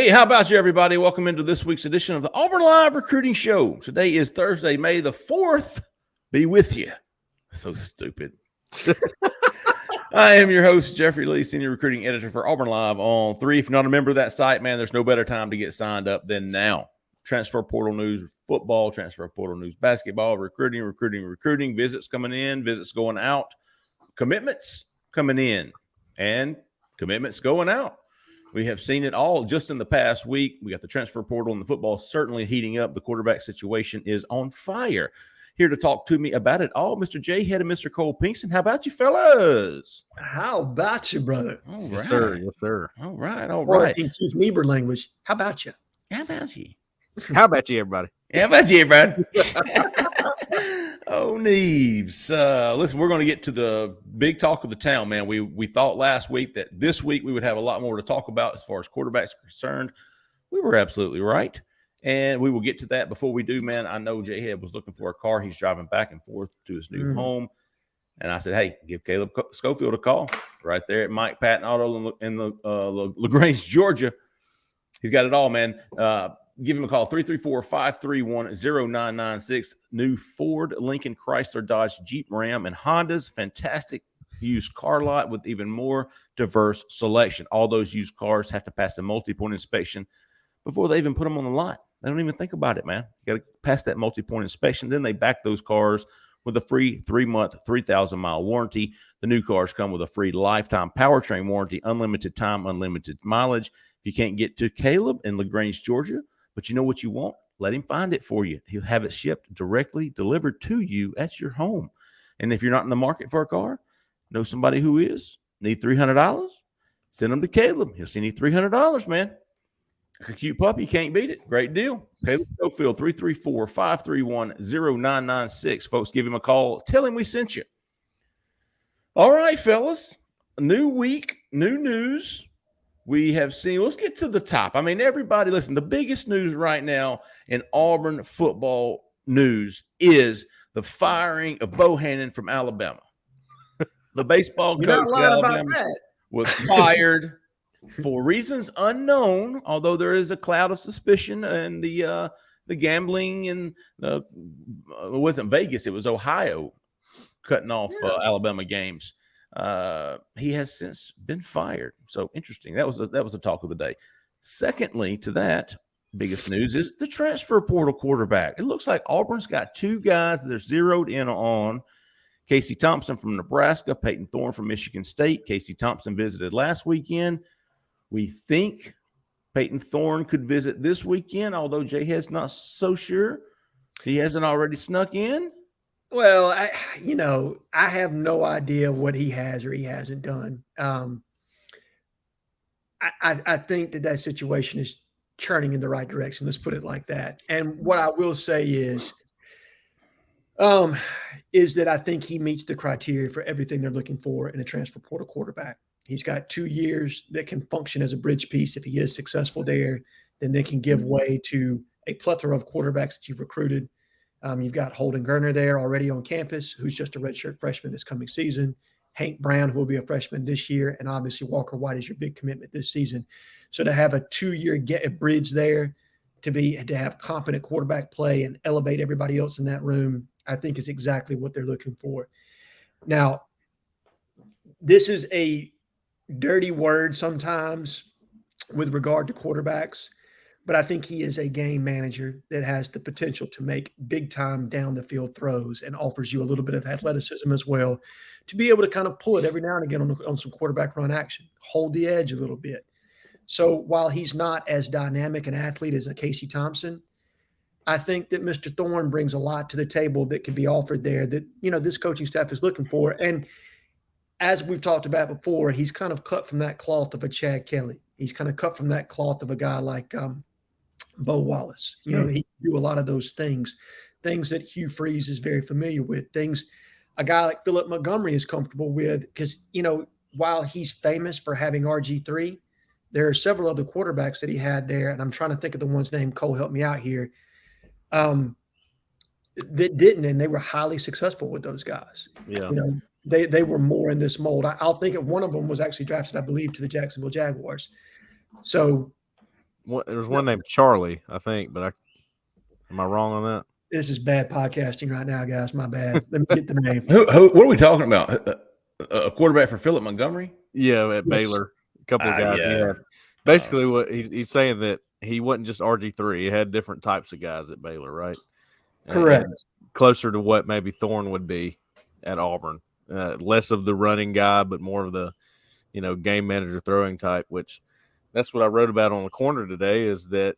Hey, how about you, everybody? Welcome into this week's edition of the Auburn Live Recruiting Show. Today is Thursday, May the 4th. Be with you. So stupid. I am your host, Jeffrey Lee, Senior Recruiting Editor for Auburn Live on 3. If you're not a member of that site, man, there's no better time to get signed up than now. Transfer portal news, football, transfer portal news, basketball, recruiting, visits coming in, visits going out, commitments coming in, and commitments going out. We have seen it all just in the past week. We got the transfer portal and the football certainly heating up. The quarterback situation is on fire. Here to talk to me about it all, Mr. Jhead and Mr. Cole Pinkston. How about you, fellas? How about you, brother? All right. Yes, sir. Yes, sir. All right. All Or right. in Keith Niebuhr language, how about you? How about you? How about you, everybody? How about you, everybody? Oh, Neebs. Listen, we're going to get to the big talk of the town, man. We thought last week that this week we would have a lot more to talk about as far as quarterbacks are concerned. We were absolutely right. And we will get to that. Before we do, man, I know Jhead was looking for a car. He's driving back and forth to his new home. And I said, hey, give Caleb Schofield a call right there at Mike Patton Auto in LaGrange, Georgia. He's got it all, man. Give him a call, 334-531-0996. New Ford, Lincoln, Chrysler, Dodge, Jeep, Ram, and Hondas. Fantastic used car lot with even more diverse selection. All those used cars have to pass a multi-point inspection before they even put them on the lot. They don't even think about it, man. You got to pass that multi-point inspection. Then they back those cars with a free 3-month, 3,000-mile warranty. The new cars come with a free lifetime powertrain warranty, unlimited time, unlimited mileage. If you can't get to Caleb in LaGrange, Georgia, but you know what you want, let him find it for you. He'll have it shipped directly delivered to you at your home. And if you're not in the market for a car, know somebody who is, need $300, send them to Caleb. He'll send you $300, man. A cute puppy, can't beat it. Great deal. Caleb Schofield, 334-531-0996. Folks, give him a call. Tell him we sent you. All right, fellas. A new week, new news. We have seen, let's get to the top. I mean, everybody, listen, the biggest news right now in Auburn football news is the firing of Bohannon from Alabama. The baseball coach of Alabama was fired for reasons unknown, although there is a cloud of suspicion and the gambling and it wasn't Vegas, it was Ohio cutting off Alabama games. He has since been fired. So interesting. That was the talk of the day. Secondly, to that, biggest news is the transfer portal quarterback. It looks like Auburn's got 2 guys they're zeroed in on. Casey Thompson from Nebraska, Peyton Thorne from Michigan State. Casey Thompson visited last weekend. We think Peyton Thorne could visit this weekend, although Jhead's not so sure. He hasn't already snuck in. Well, I have no idea what he has or he hasn't done. I think that situation is churning in the right direction. Let's put it like that. And what I will say is that I think he meets the criteria for everything they're looking for in a transfer portal quarterback. He's got 2 years that can function as a bridge piece. If he is successful there, then they can give way to a plethora of quarterbacks that you've recruited. You've got Holden Gerner there already on campus, who's just a redshirt freshman this coming season. Hank Brown, who will be a freshman this year, and obviously Walker White is your big commitment this season. So to have a 2-year bridge there, to have competent quarterback play and elevate everybody else in that room, I think is exactly what they're looking for. Now, this is a dirty word sometimes with regard to quarterbacks, but I think he is a game manager that has the potential to make big-time down-the-field throws and offers you a little bit of athleticism as well to be able to kind of pull it every now and again on some quarterback run action, hold the edge a little bit. So while he's not as dynamic an athlete as a Casey Thompson, I think that Mr. Thorne brings a lot to the table that can be offered there that, this coaching staff is looking for. And as we've talked about before, he's kind of cut from that cloth of a Chad Kelly. He's kind of cut from that cloth of a guy like Bo Wallace. He can do a lot of those things that Hugh Freeze is very familiar with, things a guy like Philip Montgomery is comfortable with because, while he's famous for having RG3, there are several other quarterbacks that he had there, and I'm trying to think of the one's name. Cole, help me out here. That didn't, and they were highly successful with those guys. Yeah. They were more in this mold. I'll think of one of them was actually drafted, I believe, to the Jacksonville Jaguars. So There was one named Charlie, I think, but am I wrong on that? This is bad podcasting right now, guys. My bad. Let me get the name. What are we talking about? A quarterback for Philip Montgomery? Yeah, at Baylor. A couple of guys. Yeah. Basically, what he's saying that he wasn't just RG3. He had different types of guys at Baylor, right? Correct. And closer to what maybe Thorne would be at Auburn. Less of the running guy, but more of the, game manager throwing type, which that's what I wrote about on the corner today, is that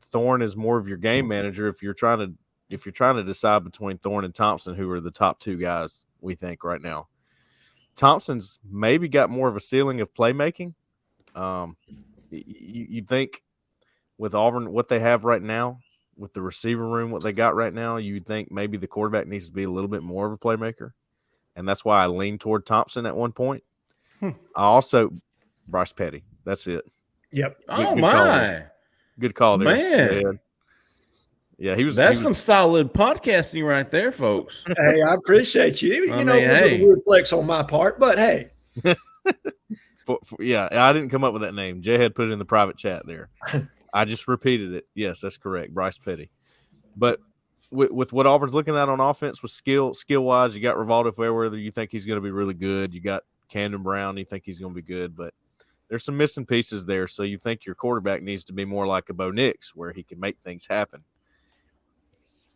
Thorne is more of your game manager if you're trying to decide between Thorne and Thompson, who are the top two guys we think right now. Thompson's maybe got more of a ceiling of playmaking. You think with Auburn, what they have right now, with the receiver room, what they got right now, you'd think maybe the quarterback needs to be a little bit more of a playmaker. And that's why I lean toward Thompson at one point. I also – Bryce Petty. That's it. Yep. Oh, my. Good call there. Man. Yeah, he was. That's some solid podcasting right there, folks. Hey, I appreciate you. I mean, hey. A weird flex on my part, but hey. Yeah, I didn't come up with that name. Jhead put it in the private chat there. I just repeated it. Yes, that's correct. Bryce Petty. But with what Auburn's looking at on offense with skill-wise, you got Rivaldo Fairweather. You think he's going to be really good. You got Camden Brown. You think he's going to be good. But there's some missing pieces there. So you think your quarterback needs to be more like a Bo Nix, where he can make things happen.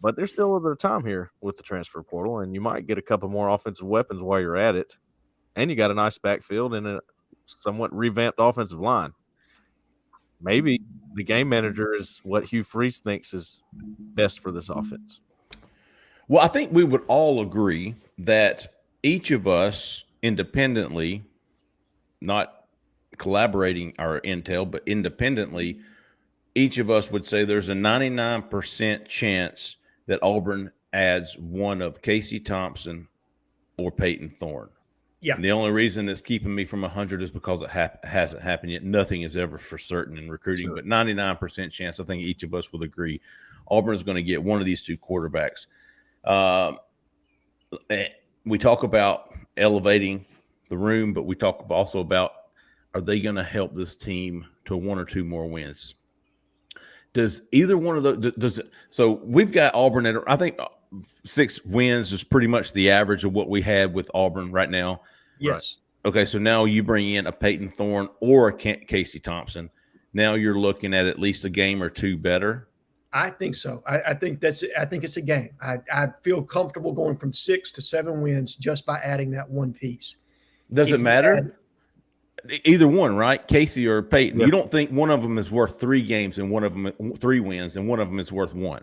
But there's still a little bit of time here with the transfer portal, and you might get a couple more offensive weapons while you're at it. And you got a nice backfield and a somewhat revamped offensive line. Maybe the game manager is what Hugh Freeze thinks is best for this offense. Well, I think we would all agree that each of us independently, not collaborating our intel, but independently, each of us would say there's a 99% chance that Auburn adds one of Casey Thompson or Peyton Thorne. Yeah. And the only reason that's keeping me from 100 is because it hasn't happened yet. Nothing is ever for certain in recruiting, Sure. But 99% chance, I think each of us will agree, Auburn is going to get one of these two quarterbacks. We talk about elevating the room, but we talk also about, are they going to help this team to one or two more wins? Does either one of those so we've got Auburn at, I think 6 wins is pretty much the average of what we had with Auburn right now. Yes. Right. Okay, so now you bring in a Peyton Thorne or a Casey Thompson. Now you're looking at least a game or two better. I think so. I think it's a game. I feel comfortable going from 6 to 7 wins just by adding that one piece. Does it matter? Either one, right? Casey or Peyton. Yeah. You don't think one of them is worth 3 games and one of them 3 wins and one of them is worth 1?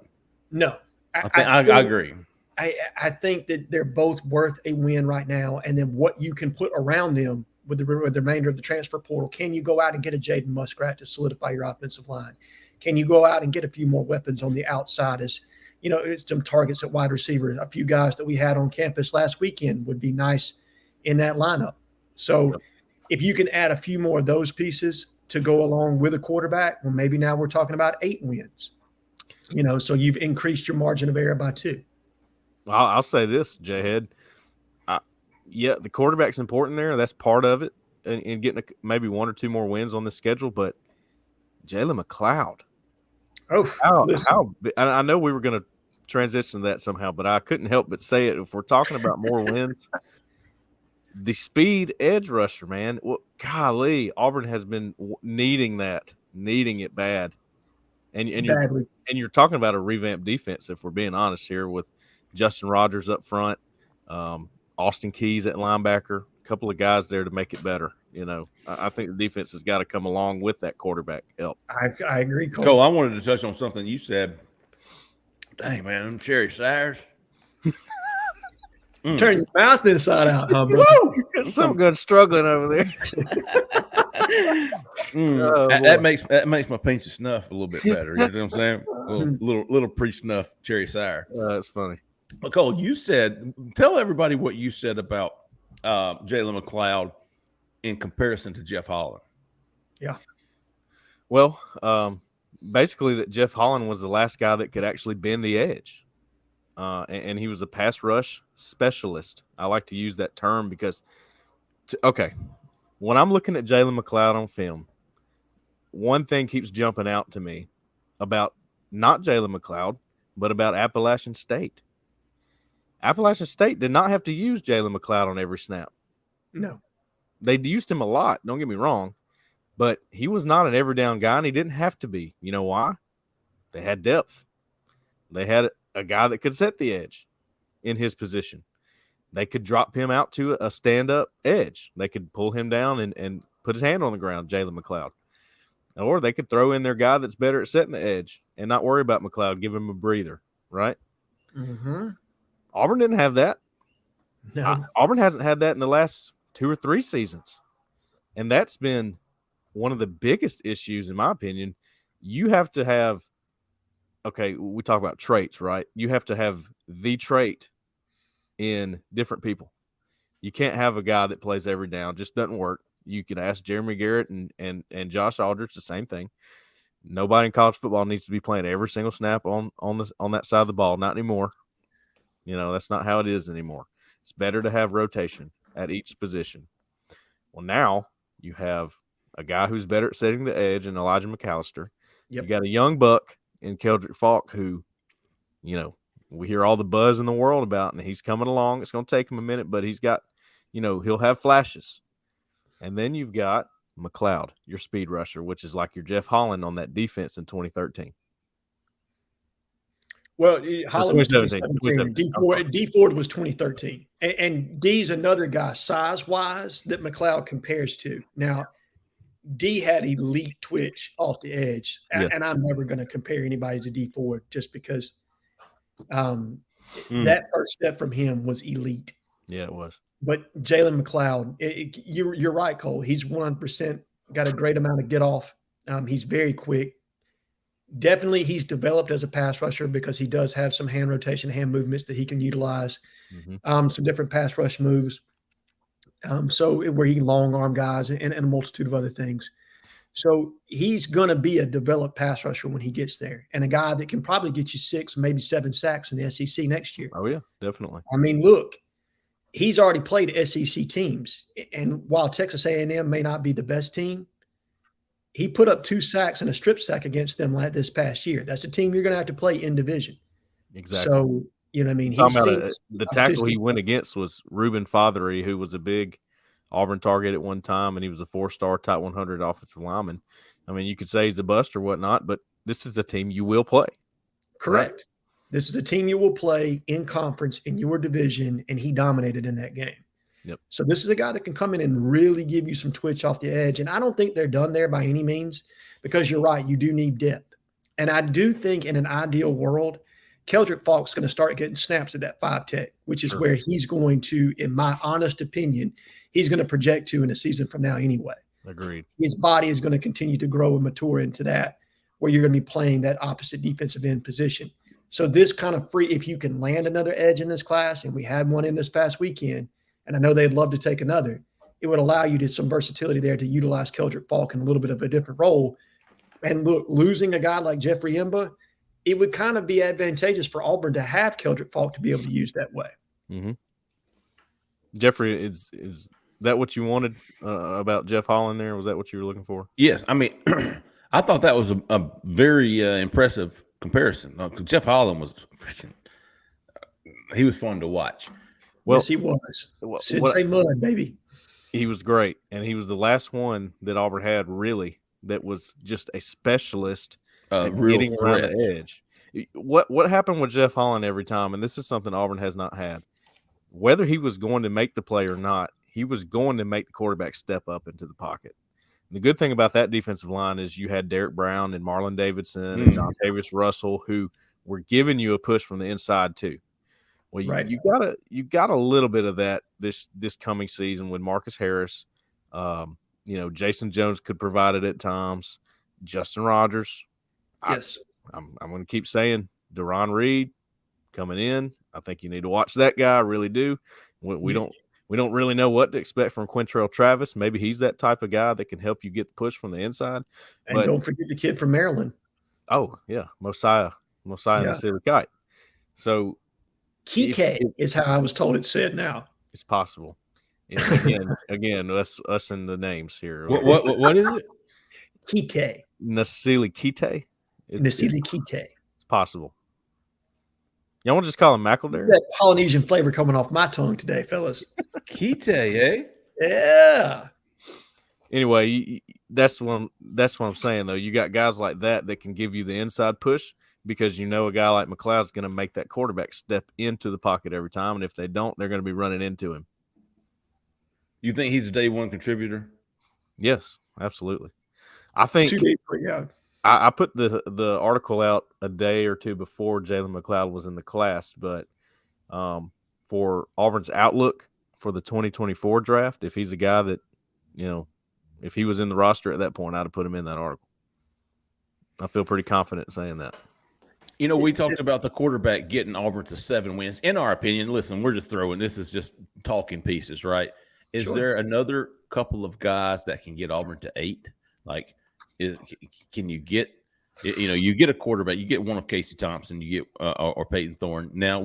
No. I agree. I think that they're both worth a win right now. And then what you can put around them with the remainder of the transfer portal. Can you go out and get a Jaden Muskrat to solidify your offensive line? Can you go out and get a few more weapons on the outside? As you know, it's some targets at wide receiver. A few guys that we had on campus last weekend would be nice in that lineup. So if you can add a few more of those pieces to go along with a quarterback, well, maybe now we're talking about 8 wins. So you've increased your margin of error by 2. I'll say this, Jhead. Yeah, the quarterback's important there. That's part of it, and getting maybe 1 or 2 more wins on the schedule. But Jalen McLeod. I know we were going to transition to that somehow, but I couldn't help but say it. If we're talking about more wins, the speed edge rusher, man. Well, golly, Auburn has been needing it bad. And you're talking about a revamped defense, if we're being honest here, with Justin Rogers up front, Austin Keys at linebacker, a couple of guys there to make it better. I think the defense has got to come along with that quarterback help. I agree, Cole. I wanted to touch on something you said. Dang, man, them cherry sours. Turn your mouth inside out, huh, bro? Some good struggling over there. That makes my pinch of snuff a little bit better. You know what I'm saying? A little pre-snuff cherry sour. That's funny. But Cole, tell everybody what you said about Jalen McLeod in comparison to Jeff Holland. Yeah. Well, basically that Jeff Holland was the last guy that could actually bend the edge. And he was a pass rush specialist. I like to use that term because, when I'm looking at Jalen McLeod on film, one thing keeps jumping out to me about not Jalen McLeod, but about Appalachian State. Appalachian State did not have to use Jalen McLeod on every snap. No. They used him a lot, don't get me wrong, but he was not an every down guy, and he didn't have to be. You know why? They had depth. They had a guy that could set the edge in his position. They could drop him out to a stand-up edge. They could pull him down and put his hand on the ground, Jalen McLeod. Or they could throw in their guy that's better at setting the edge and not worry about McLeod, give him a breather, right? Mm-hmm. Auburn didn't have that. No. Auburn hasn't had that in the last 2 or 3 seasons. And that's been one of the biggest issues, in my opinion. You have to have, okay, we talk about traits, right? You have to have the trait in different people. You can't have a guy that plays every down. Just doesn't work. You can ask Jeremy Garrett and Josh Aldrich the same thing. Nobody in college football needs to be playing every single snap on that side of the ball. Not anymore. You know, that's not how it is anymore. It's better to have rotation at each position. Well, now you have a guy who's better at setting the edge in Elijah McAllister. Yep. You got a young buck in Keldrick Falk who, you know, we hear all the buzz in the world about, and he's coming along. It's going to take him a minute, but he's got, you know, he'll have flashes. And then you've got McLeod, your speed rusher, which is like your Jeff Holland on that defense in 2013. Well, Holland was 2017. 2017. D Ford was 2013. And D's another guy size-wise that McLeod compares to. Now, D had elite twitch off the edge, and I'm never going to compare anybody to D Ford just because that first step from him was elite. Yeah, it was. But Jalen McLeod, you're right, Cole. He's 100% got a great amount of get off. He's very quick. Definitely he's developed as a pass rusher because he does have some hand rotation, hand movements that he can utilize, some different pass rush moves. So where he can long arm guys and a multitude of other things. So he's going to be a developed pass rusher when he gets there, and a guy that can probably get you 6, maybe 7 sacks in the SEC next year. Oh, yeah, definitely. I mean, look, he's already played SEC teams, and while Texas A&M may not be the best team, he put up 2 sacks and a strip sack against them this past year. That's a team you're going to have to play in division. Exactly. So, you know what I mean? The tackle he went against was Reuben Fothery, who was a big Auburn target at one time, and he was a 4-star top 100 offensive lineman. I mean, you could say he's a bust or whatnot, but this is a team you will play. Correct. Right? This is a team you will play in conference in your division, and he dominated in that game. Yep. So this is a guy that can come in and really give you some twitch off the edge. And I don't think they're done there by any means because you're right. You do need depth. And I do think in an ideal world, Keldrick Falk's going to start getting snaps at that 5 tech, which is where he's going to, in my honest opinion, he's going to project to in a season from now anyway. Agreed. His body is going to continue to grow and mature into that where you're going to be playing that opposite defensive end position. So this kind of if you can land another edge in this class, and we had one in this past weekend, and I know they'd love to take another, it would allow you to some versatility there to utilize Keldrick Falk in a little bit of a different role. And look, losing a guy like Jeffrey Imba, it would kind of be advantageous for Auburn to have Keldrick Falk to be able to use that way. Mm-hmm. Jeffrey, is that what you wanted about Jeff Holland there? Was that what you were looking for? Yes. I mean, I thought that was a very impressive comparison. Jeff Holland was freaking he was fun to watch. Well, yes, he was. Sensei Mud, baby. He was great, and he was the last one that Auburn had really that was just a specialist at getting around the edge. What happened with Jeff Holland every time, and this is something Auburn has not had, whether he was going to make the play or not, he was going to make the quarterback step up into the pocket. And the good thing about that defensive line is you had Derek Brown and Marlon Davidson and John Tavis Russell who were giving you a push from the inside too. Well, you got a little bit of that this coming season with Marcus Harris. Jason Jones could provide it at times. Justin Rogers. Yes. I'm going to keep saying Deron Reed coming in. I think you need to watch that guy. I really do. We don't really know what to expect from Quintrell Travis. Maybe he's that type of guy that can help you get the push from the inside. And don't forget the kid from Maryland. Oh, yeah. Mosiah and the Silver Kite. So Kike is how I was told it's said now. It's possible. Again, us and the names here. What is it? Kite. Nasili Kite? Nasili Kite. It's possible. Y'all want to just call him McElderry? That Polynesian flavor coming off my tongue today, fellas. Kite, eh? Yeah. Anyway, that's what I'm saying, though. You got guys like that can give you the inside push because you know a guy like McLeod's going to make that quarterback step into the pocket every time, and if they don't, they're going to be running into him. You think he's a day one contributor? Yes, absolutely. I think I put the article out a day or two before Jalen McLeod was in the class, but for Auburn's outlook for the 2024 draft, if he's a guy that, if he was in the roster at that point, I'd have put him in that article. I feel pretty confident saying that. We talked about the quarterback getting Auburn to 7 wins. In our opinion, listen, we're just this is just talking pieces, right? Is there another couple of guys that can get Auburn to 8? Like, can you get, you get a quarterback, you get one of Casey Thompson, you get or Peyton Thorne. Now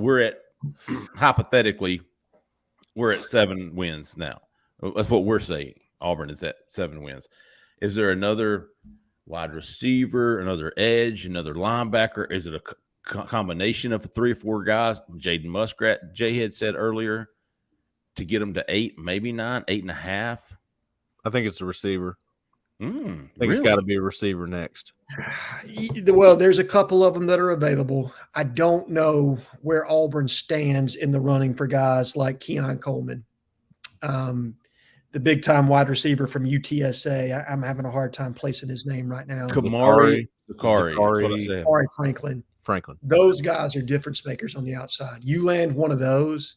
hypothetically, we're at 7 wins now. That's what we're saying. Auburn is at 7 wins. Is there another wide receiver, another edge, another linebacker? Is it a combination of 3 or 4 guys? Jaden Muskrat, Jhead said earlier, to get them to 8, maybe 9, 8.5. I think it's a receiver. I think it's got to be a receiver next. Well, there's a couple of them that are available. I don't know where Auburn stands in the running for guys like Keon Coleman, the big-time wide receiver from UTSA. I'm having a hard time placing his name right now. Zakari Franklin. Those guys are difference makers on the outside. You land one of those,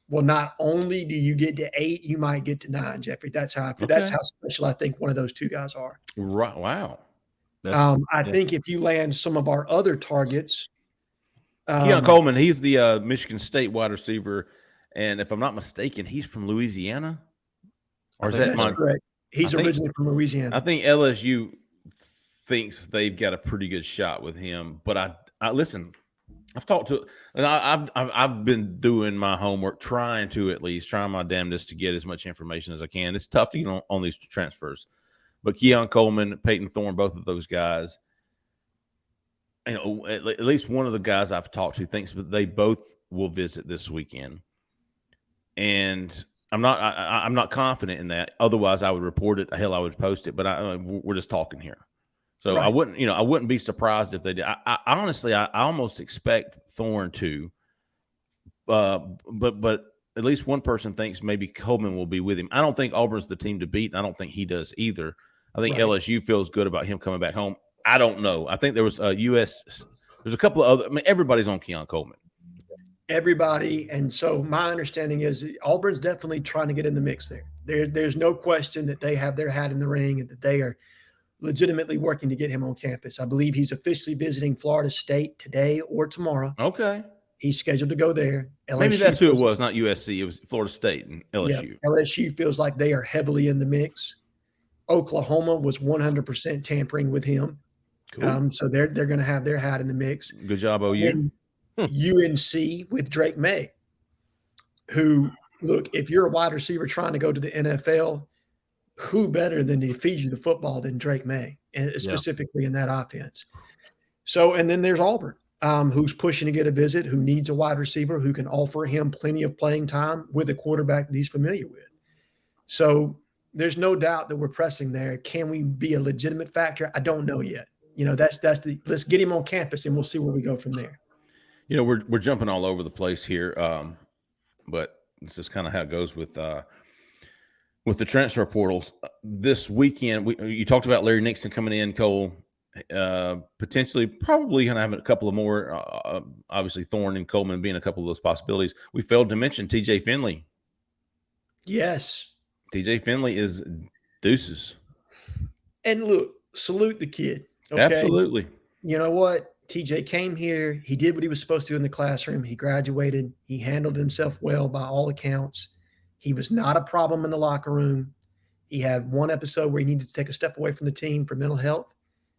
well, not only do you get to 8, you might get to 9, Jeffrey. That's how special I think one of those 2 guys are. Right. Wow. I think if you land some of our other targets, Keon Coleman, he's the Michigan State wide receiver, and if I'm not mistaken, he's from Louisiana. Or is that correct? He's originally from Louisiana. I think LSU thinks they've got a pretty good shot with him, but I listen. I've talked to, and I've been doing my homework, trying my damnedest to get as much information as I can. It's tough to get on these transfers, but Keon Coleman, Peyton Thorne, both of those guys, at least one of the guys I've talked to thinks that they both will visit this weekend, and I'm not confident in that. Otherwise, I would report it. Hell, I would post it. But we're just talking here. So right. I wouldn't be surprised if they did. I honestly, I almost expect Thorne to, but at least one person thinks maybe Coleman will be with him. I don't think Auburn's the team to beat, and I don't think he does either. I think LSU feels good about him coming back home. I don't know. I think there was there's a couple of other. I mean, everybody's on Keon Coleman. Everybody, and so my understanding is Auburn's definitely trying to get in the mix there. There's no question that they have their hat in the ring and that they are legitimately working to get him on campus. I believe he's officially visiting Florida State today or tomorrow. Okay. He's scheduled to go there. LSU Maybe that's who it was, not USC. It was Florida State and LSU. Yeah, LSU feels like they are heavily in the mix. Oklahoma was 100% tampering with him. Cool. So they're going to have their hat in the mix. Good job, OU. UNC with Drake May, who, look, if you're a wide receiver trying to go to the NFL, who better than to feed you the football than Drake May, specifically in that offense. So, and then there's Auburn, who's pushing to get a visit, who needs a wide receiver, who can offer him plenty of playing time with a quarterback that he's familiar with. So there's no doubt that we're pressing there. Can we be a legitimate factor? I don't know yet. That's let's get him on campus and we'll see where we go from there. We're jumping all over the place here, but this is kind of how it goes with the transfer portals. This weekend, you talked about Larry Nixon coming in, Cole, potentially probably going to have a couple of more, obviously Thorne and Coleman being a couple of those possibilities. We failed to mention TJ Finley. Yes. TJ Finley is deuces. And look, salute the kid. Okay? Absolutely. You know what? TJ came here. He did what he was supposed to do in the classroom. He graduated. He handled himself well by all accounts. He was not a problem in the locker room. He had one episode where he needed to take a step away from the team for mental health,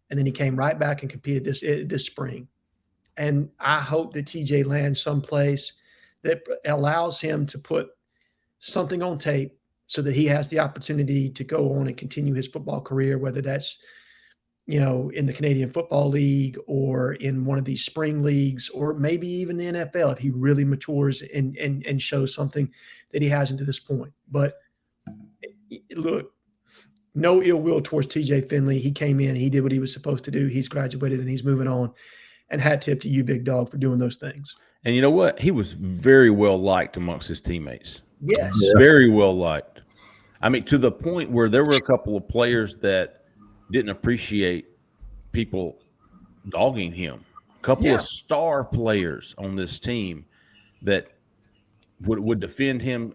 and then he came right back and competed this spring. And I hope that TJ lands someplace that allows him to put something on tape so that he has the opportunity to go on and continue his football career, whether that's in the Canadian Football League or in one of these spring leagues, or maybe even the NFL if he really matures and shows something that he hasn't to this point. But look, no ill will towards TJ Finley. He came in, he did what he was supposed to do. He's graduated and he's moving on. And hat tip to you, big dog, for doing those things. And you know what? He was very well liked amongst his teammates. Yes. Very well liked. I mean, to the point where there were a couple of players that didn't appreciate people dogging him. A couple of star players on this team that would defend him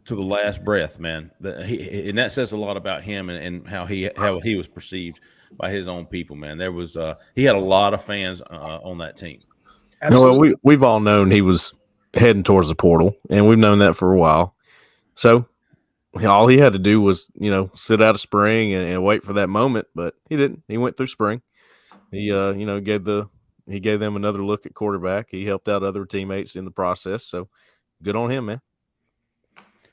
to the last breath, man. And that says a lot about him and how he was perceived by his own people, man. There was he had a lot of fans on that team. Well, we've all known he was heading towards the portal, and we've known that for a while. So all he had to do was, sit out of spring and wait for that moment, but he didn't. He went through spring. He, gave them another look at quarterback. He helped out other teammates in the process. So good on him, man.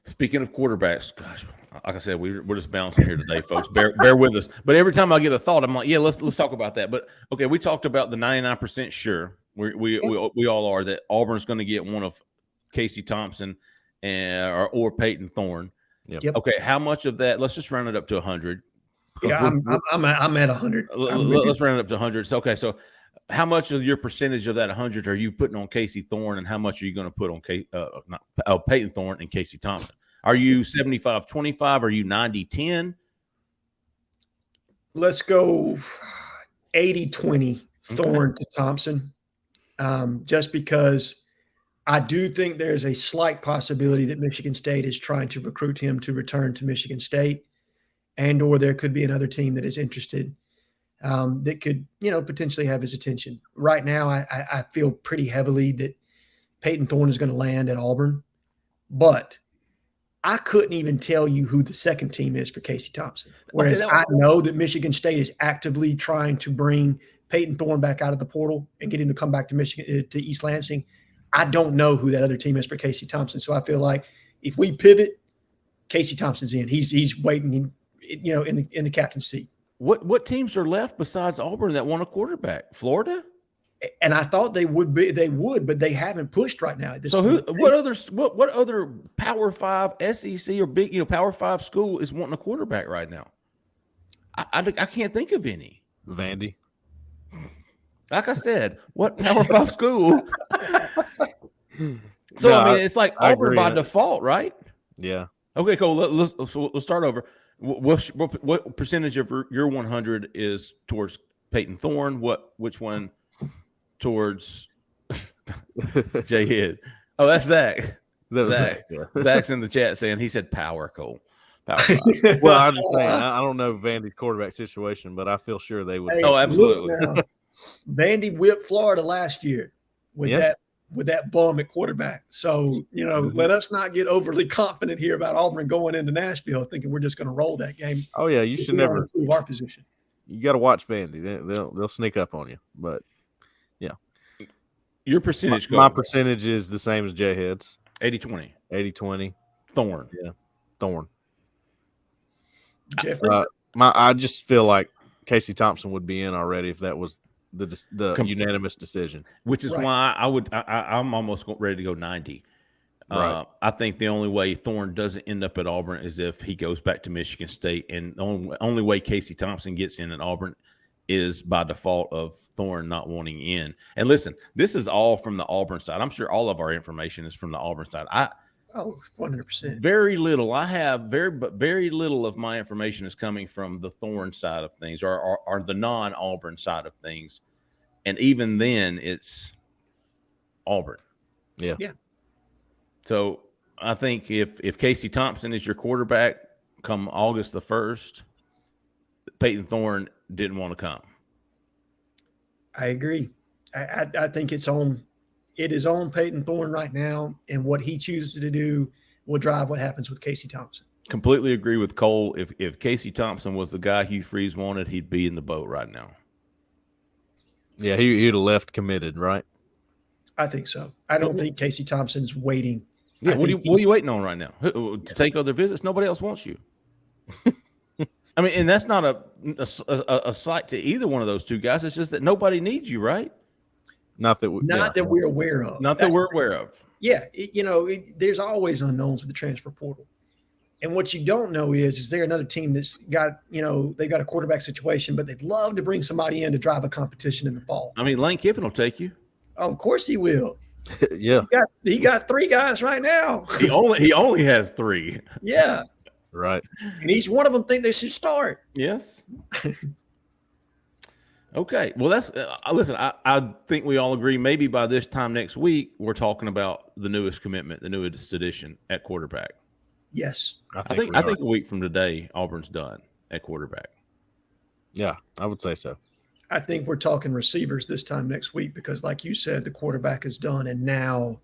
Speaking of quarterbacks, gosh, like I said, we're just bouncing here today, folks. Bear with us. But every time I get a thought, I'm like, yeah, let's talk about that. But okay, we talked about the 99% sure. We all are that Auburn's going to get one of Casey Thompson or Peyton Thorne. Yep. Okay, how much of that? Let's just round it up to 100. Yeah, I'm at 100. Let's round it up to 100. So, okay, so how much of your percentage of that 100 are you putting on Casey Thorne, and how much are you going to put on Peyton Thorne and Casey Thompson? Are you 75-25? Are you 90-10? Let's go 80-20 Thorne to Thompson, just because I do think there's a slight possibility that Michigan State is trying to recruit him to return to Michigan State, and or there could be another team that is interested that could, potentially have his attention. Right now, I feel pretty heavily that Peyton Thorne is going to land at Auburn, but I couldn't even tell you who the second team is for Casey Thompson. Whereas I know that Michigan State is actively trying to bring Peyton Thorne back out of the portal and get him to come back to Michigan, to East Lansing. I don't know who that other team is for Casey Thompson. So I feel like if we pivot, Casey Thompson's in. He's waiting, in the captain's seat. What teams are left besides Auburn that want a quarterback? Florida? And I thought they would, but they haven't pushed right now. So what other Power 5 SEC or big, Power 5 school is wanting a quarterback right now? I can't think of any. Vandy. Like I said, what Power 5 school? So I mean, it's like Auburn by default, right? Yeah. Okay, cool. Let's start over. What percentage of your 100 is towards Peyton Thorne? Which one towards Jhead? Oh, that's Zach. Zach. Yeah. Zach's in the chat saying he said power, Cole. Power. Well, I'm just saying, I don't know Vandy's quarterback situation, but I feel sure they would. Hey, oh, absolutely. Vandy whipped Florida last year with that bum at quarterback. So, let us not get overly confident here about Auburn going into Nashville thinking we're just going to roll that game. Oh, yeah, you should never improve our position. You got to watch Vandy. They'll sneak up on you. But, yeah. Your percentage my percentage is the same as Jhead's. 80-20. 80-20. Thorne. Yeah, Thorne. I just feel like Casey Thompson would be in already if that was the unanimous decision, which is why I'm almost ready to go 90. Right. I think the only way Thorne doesn't end up at Auburn is if he goes back to Michigan State, and the only way Casey Thompson gets in at Auburn is by default of Thorne not wanting in. And listen, this is all from the Auburn side. I'm sure all of our information is from the Auburn side. 100%. Very little. I have very little of my information is coming from the Thorne side of things, or the non-Auburn side of things, and even then, it's Auburn. Yeah. So I think if Casey Thompson is your quarterback come August the 1st, Peyton Thorne didn't want to come. I agree. I think it is on Peyton Thorne right now, and what he chooses to do will drive what happens with Casey Thompson. Completely agree with Cole. If Casey Thompson was the guy Hugh Freeze wanted, he'd be in the boat right now. Yeah, he'd have left committed, right? I think so. I don't think Casey Thompson's waiting. Yeah, what are you waiting on right now? To take other visits? Nobody else wants you. I mean, and that's not a slight to either one of those two guys. It's just that nobody needs you, right? Not that we're aware of. Not that we're aware of. Yeah, there's always unknowns with the transfer portal. And what you don't know is there another team that's got, they've got a quarterback situation, but they'd love to bring somebody in to drive a competition in the fall. I mean, Lane Kiffin will take you. Oh, of course he will. Yeah. He got 3 guys right now. He only has 3. Yeah. Right. And each one of them think they should start. Yes. Okay. Well, that's listen, I think we all agree maybe by this time next week, we're talking about the newest commitment, the newest addition at quarterback. Yes. I think a week from today, Auburn's done at quarterback. Yeah, I would say so. I think we're talking receivers this time next week because, like you said, the quarterback is done, and now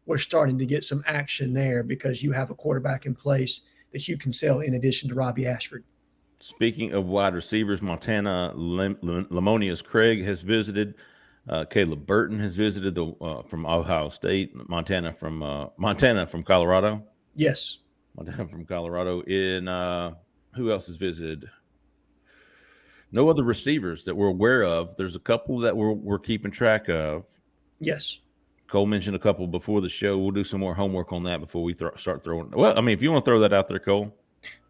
we're starting to get some action there because you have a quarterback in place that you can sell in addition to Robbie Ashford. Speaking of wide receivers, Montana Lamonius Craig has visited. Caleb Burton has visited from Ohio State. Montana from Colorado. Yes. Montana from Colorado. Who else has visited? No other receivers that we're aware of. There's a couple that we're keeping track of. Yes. Cole mentioned a couple before the show. We'll do some more homework on that before we start throwing. Well, I mean, if you want to throw that out there, Cole.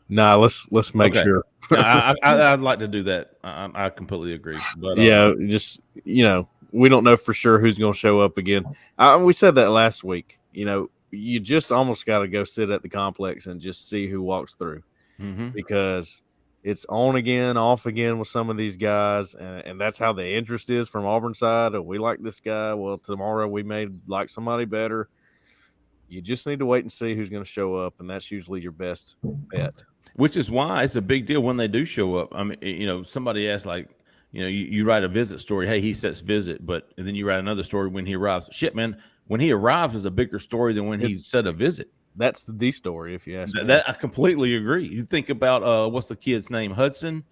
Nah, let's make sure. No, I'd like to do that. I completely agree. But, yeah, just we don't know for sure who's going to show up again. We said that last week. You just almost got to go sit at the complex and just see who walks through, because it's on again, off again with some of these guys, and that's how the interest is from Auburn side. We like this guy. Well, tomorrow we may like somebody better. You just need to wait and see who's going to show up, and that's usually your best bet. Which is why it's a big deal when they do show up. I mean, somebody asked, like, you write a visit story. Hey, he sets visit, and then you write another story when he arrives. Shit, man, when he arrives is a bigger story than when he set a visit. That's the story, if you ask me. That I completely agree. You think about what's the kid's name, Hudson,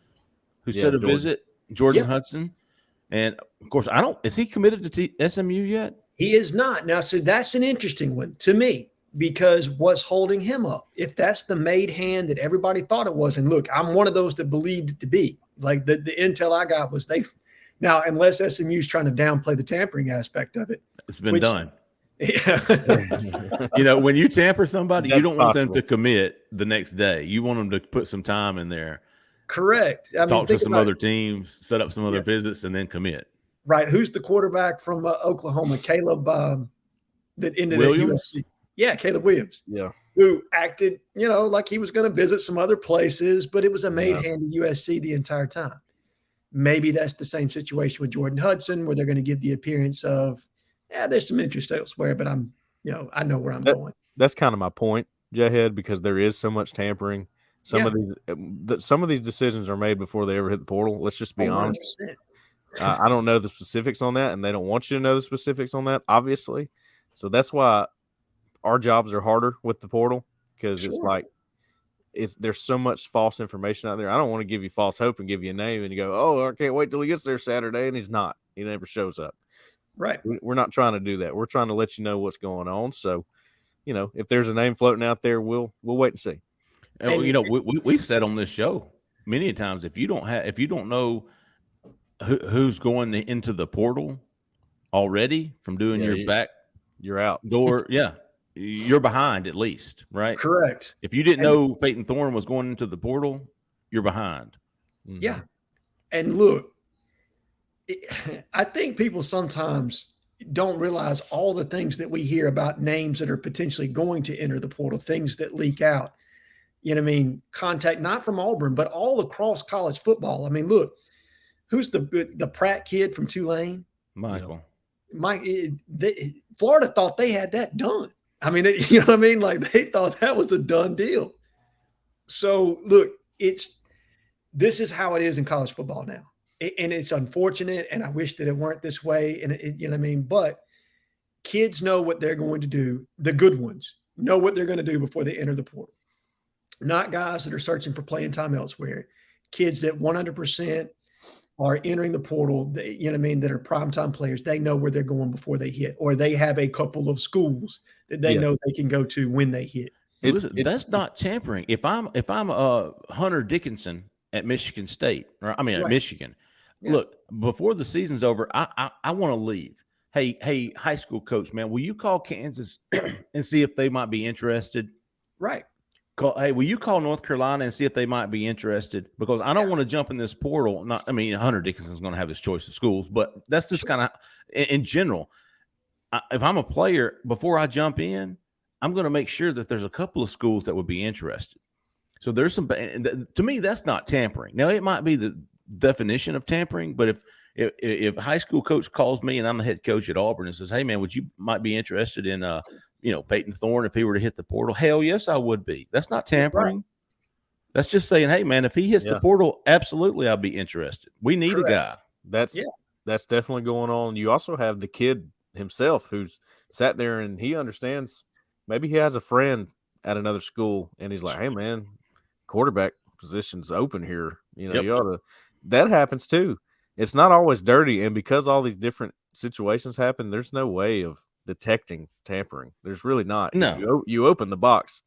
who set a visit, Jordan Hudson, and of course, is he committed to SMU yet? He is not. Now, so that's an interesting one to me, because what's holding him up? If that's the made hand that everybody thought it was, and look, I'm one of those that believed it to be. Like the intel I got was now, unless SMU's trying to downplay the tampering aspect of it. It's been done. Yeah. When you tamper somebody, you don't want them to commit the next day. You want them to put some time in there. Correct. Talk to some other teams, set up some other visits, and then commit. Right. Who's the quarterback from Oklahoma? Caleb that ended at USC. Yeah, Caleb Williams. Yeah. Who acted, like he was going to visit some other places, but it was a made hand to USC the entire time. Maybe that's the same situation with Jordan Hudson, where they're going to give the appearance of, there's some interest elsewhere, but I'm, I know where I'm going. That's kind of my point, Jhead, because there is so much tampering. Some of these decisions are made before they ever hit the portal. Let's just be honest. I don't know the specifics on that, and they don't want you to know the specifics on that, obviously. So that's why our jobs are harder with the portal, because it's like there's so much false information out there. I don't want to give you false hope and give you a name and you go, oh, I can't wait till he gets there Saturday, and he's not. He never shows up. Right. We're not trying to do that. We're trying to let you know what's going on. So, if there's a name floating out there, we'll wait and see. And we've said on this show many times, if you don't know who's going into the portal already from doing you're out door, you're behind at least, right? Correct. If you didn't know Peyton Thorne was going into the portal, you're behind. Mm-hmm. Yeah. And look, I think people sometimes don't realize all the things that we hear about names that are potentially going to enter the portal, things that leak out. Contact not from Auburn, but all across college football. I mean, look, who's the Pratt kid from Tulane? Michael. Florida thought they had that done. I mean, Like they thought that was a done deal. So look, this is how it is in college football now. And it's unfortunate, and I wish that it weren't this way. And but kids know what they're going to do. The good ones know what they're going to do before they enter the portal. Not guys that are searching for playing time elsewhere. Kids that 100% are entering the portal, that are primetime players. They know where they're going before they hit, or they have a couple of schools that they know they can go to when they hit. Listen, that's not tampering. If I'm Hunter Dickinson at Michigan State, or at Right. Michigan. Yeah. Look, before the season's over, I want to leave. Hey, high school coach, man, will you call Kansas and see if they might be interested? Right. Hey, will you call North Carolina and see if they might be interested? Because I don't want to jump in this portal. Hunter Dickinson's going to have his choice of schools, but that's just kind of in general. If I'm a player, before I jump in, I'm going to make sure that there's a couple of schools that would be interested. So there's some. To me, that's not tampering. Now, it might be the definition of tampering, but if a high school coach calls me and I'm the head coach at Auburn and says, "Hey, man, might be interested in Peyton Thorne if he were to hit the portal?" Hell yes, I would be. That's not tampering. Right. That's just saying, hey, man, if he hits the portal, absolutely, I'll be interested. We need a guy. That's definitely going on. You also have the kid himself who's sat there and he understands. Maybe he has a friend at another school and he's like, "Hey, man, quarterback position's open here. You ought to." That happens too. It's not always dirty, and because all these different situations happen, there's no way of detecting tampering. There's really not. No, you open the box.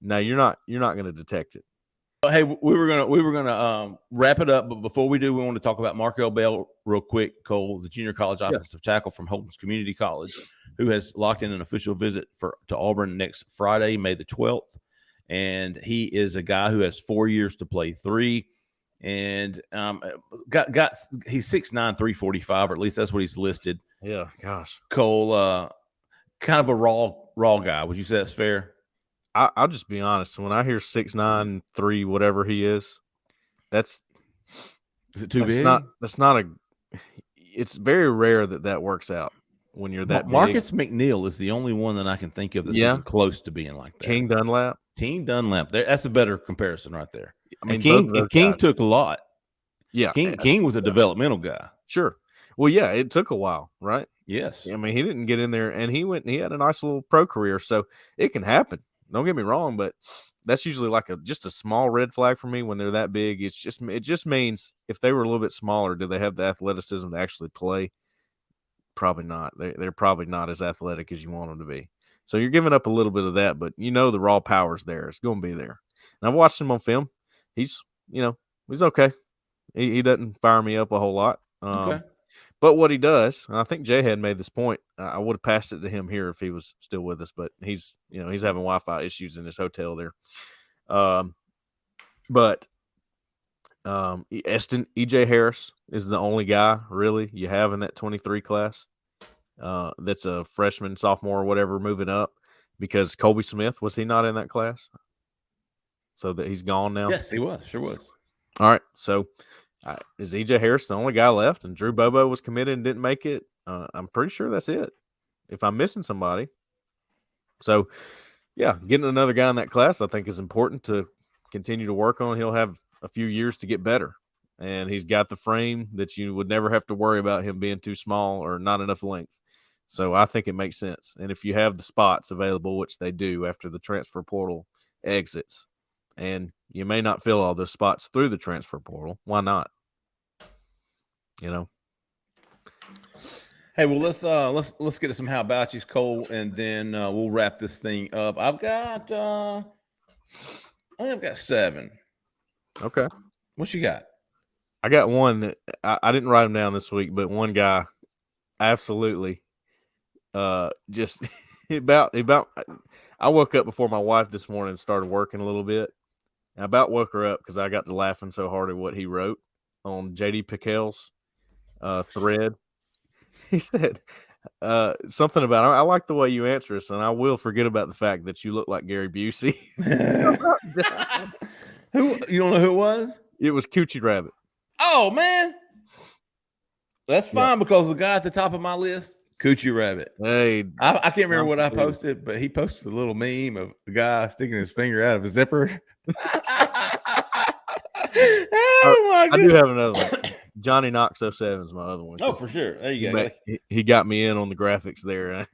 No, you're not going to detect it. Hey, we were gonna wrap it up, but before we do, we want to talk about Markel Bell real quick. Cole, the junior college offensive tackle from Holmes Community College, who has locked in an official visit to Auburn next Friday, May the 12th, and he is a guy who has 4 years to play 3, and he's 6'9", 345, or at least that's what he's listed. Yeah, gosh, Cole, kind of a raw guy. Would you say that's fair? I'll just be honest. When I hear 6'9", 3, whatever he is it too big? That's not a. It's very rare that works out when you're that Marcus big. McNeil is the only one that I can think of that's even close to being like that. King Dunlap. That's a better comparison right there. King took a lot. Yeah, King was a developmental guy. Sure. Well, yeah, it took a while, right? Yes. He didn't get in there, and he had a nice little pro career, so it can happen. Don't get me wrong, but that's usually like just a small red flag for me when they're that big. It just means if they were a little bit smaller, do they have the athleticism to actually play? Probably not. They're probably not as athletic as you want them to be. So you're giving up a little bit of that, but the raw power's there. It's going to be there. And I've watched him on film. He's okay. He doesn't fire me up a whole lot. Okay. But what he does, and I think Jhead made this point, I would have passed it to him here if he was still with us, but he's having Wi-Fi issues in his hotel there. But E.J. Harris is the only guy really you have in that 23 class that's a freshman, sophomore, or whatever, moving up, because Colby Smith, was he not in that class? So that he's gone now? Yes, he was. Sure was. All right, so is E.J. Harris the only guy left, and Drew Bobo was committed and didn't make it? I'm pretty sure that's it, if I'm missing somebody. So, yeah, getting another guy in that class I think is important to continue to work on. He'll have a few years to get better, and he's got the frame that you would never have to worry about him being too small or not enough length. So I think it makes sense. And if you have the spots available, which they do after the transfer portal exits, and you may not fill all those spots through the transfer portal, why not? Hey, well, let's get to some how about yous, Cole, and then we'll wrap this thing up. I think I've got 7. Okay. What you got? I got one that I didn't write them down this week, but one guy absolutely just about I woke up before my wife this morning and started working a little bit. I about woke her up because I got to laughing so hard at what he wrote on J.D. Pickell's thread. He said something about, "I like the way you answer us, and I will forget about the fact that you look like Gary Busey." Who? You don't know who it was? It was Coochie Rabbit. Oh, man. That's fine because the guy at the top of my list, Coochie Rabbit. Hey, I can't remember what I posted, but he posted a little meme of a guy sticking his finger out of a zipper. Oh, my God. I do have another one. Johnny Knox 07 is my other one. Oh, for sure. There you go. He got me in on the graphics there.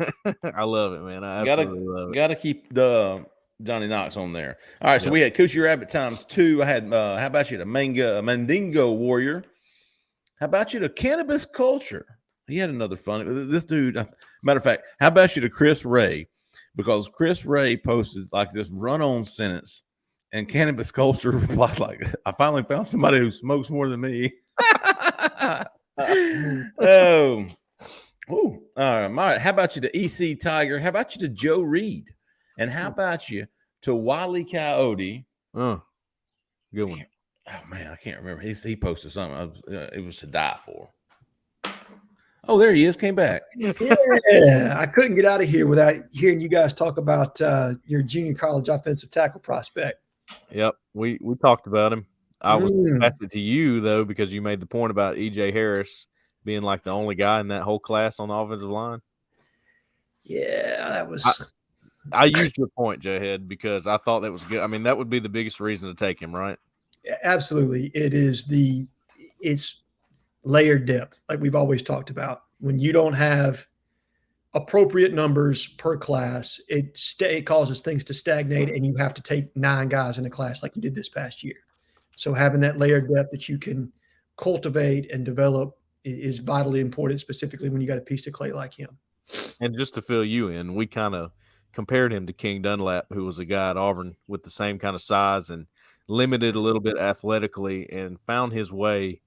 I love it, man. I absolutely love it. Got to keep the Johnny Knox on there. All right, so we had Coochie Rabbit times 2. I had, how about you, the Mandingo Warrior? How about you, the Cannabis Culture? He had another fun. This dude, matter of fact, how about you to Chris Ray? Because Chris Ray posted like this run-on sentence And Cannabis Culture replied like, I finally found somebody who smokes more than me. Oh. Ooh. All right. How about you to EC Tiger? How about you to Joe Reed? And how about you to Wile Coyote? Good one. Oh, man, I can't remember. He posted something. It was to die for. Oh, there he is. Came back. Yeah, I couldn't get out of here without hearing you guys talk about your junior college offensive tackle prospect. Yep, we talked about him. I was pass it to you though because you made the point about EJ Harris being like the only guy in that whole class on the offensive line. Yeah, that was. I used your point, Jhead, because I thought that was good. I mean, that would be the biggest reason to take him, right? Absolutely, it's layered depth, like we've always talked about. When you don't have appropriate numbers per class, it causes things to stagnate, and you have to take 9 guys in a class like you did this past year. So having that layered depth that you can cultivate and develop is vitally important, specifically when you got a piece of clay like him. And just to fill you in, we kind of compared him to King Dunlap, who was a guy at Auburn with the same kind of size and limited a little bit athletically and found his way.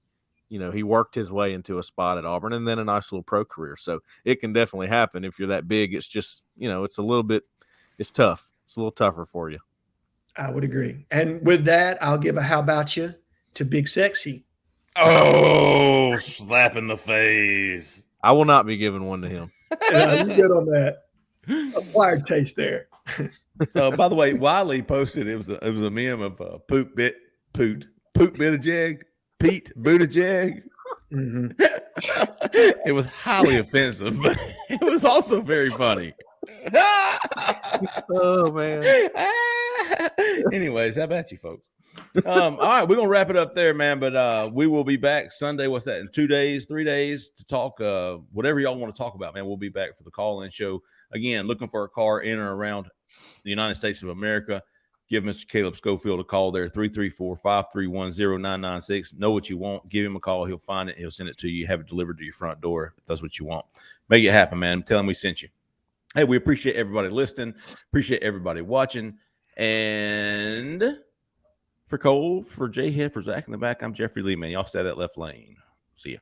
You know, he worked his way into a spot at Auburn and then a nice little pro career. So it can definitely happen if you're that big. It's just, it's tough. It's a little tougher for you. I would agree. And with that, I'll give a how about you to Big Sexy. Oh, slap in the face. I will not be giving one to him. Yeah, you good on that. Acquired taste there. By the way, Wiley posted it was a meme of Poop Buttigieg, Pete Buttigieg. Mm-hmm. It was highly offensive, but it was also very funny. Oh man. Anyways, how about you folks? All right, we're gonna wrap it up there, man. But we will be back Sunday. What's that? In 2 days, 3 days to talk whatever y'all want to talk about, man. We'll be back for the call-in show again. Looking for a car in or around the United States of America. Give Mr. Caleb Schofield a call there, 334-531-0996. Know what you want. Give him a call. He'll find it. He'll send it to you. Have it delivered to your front door if that's what you want. Make it happen, man. Tell him we sent you. Hey, we appreciate everybody listening. Appreciate everybody watching. And for Cole, for Jhead, for Zach in the back, I'm Jeffrey Lee, man. Y'all stay that left lane. See ya.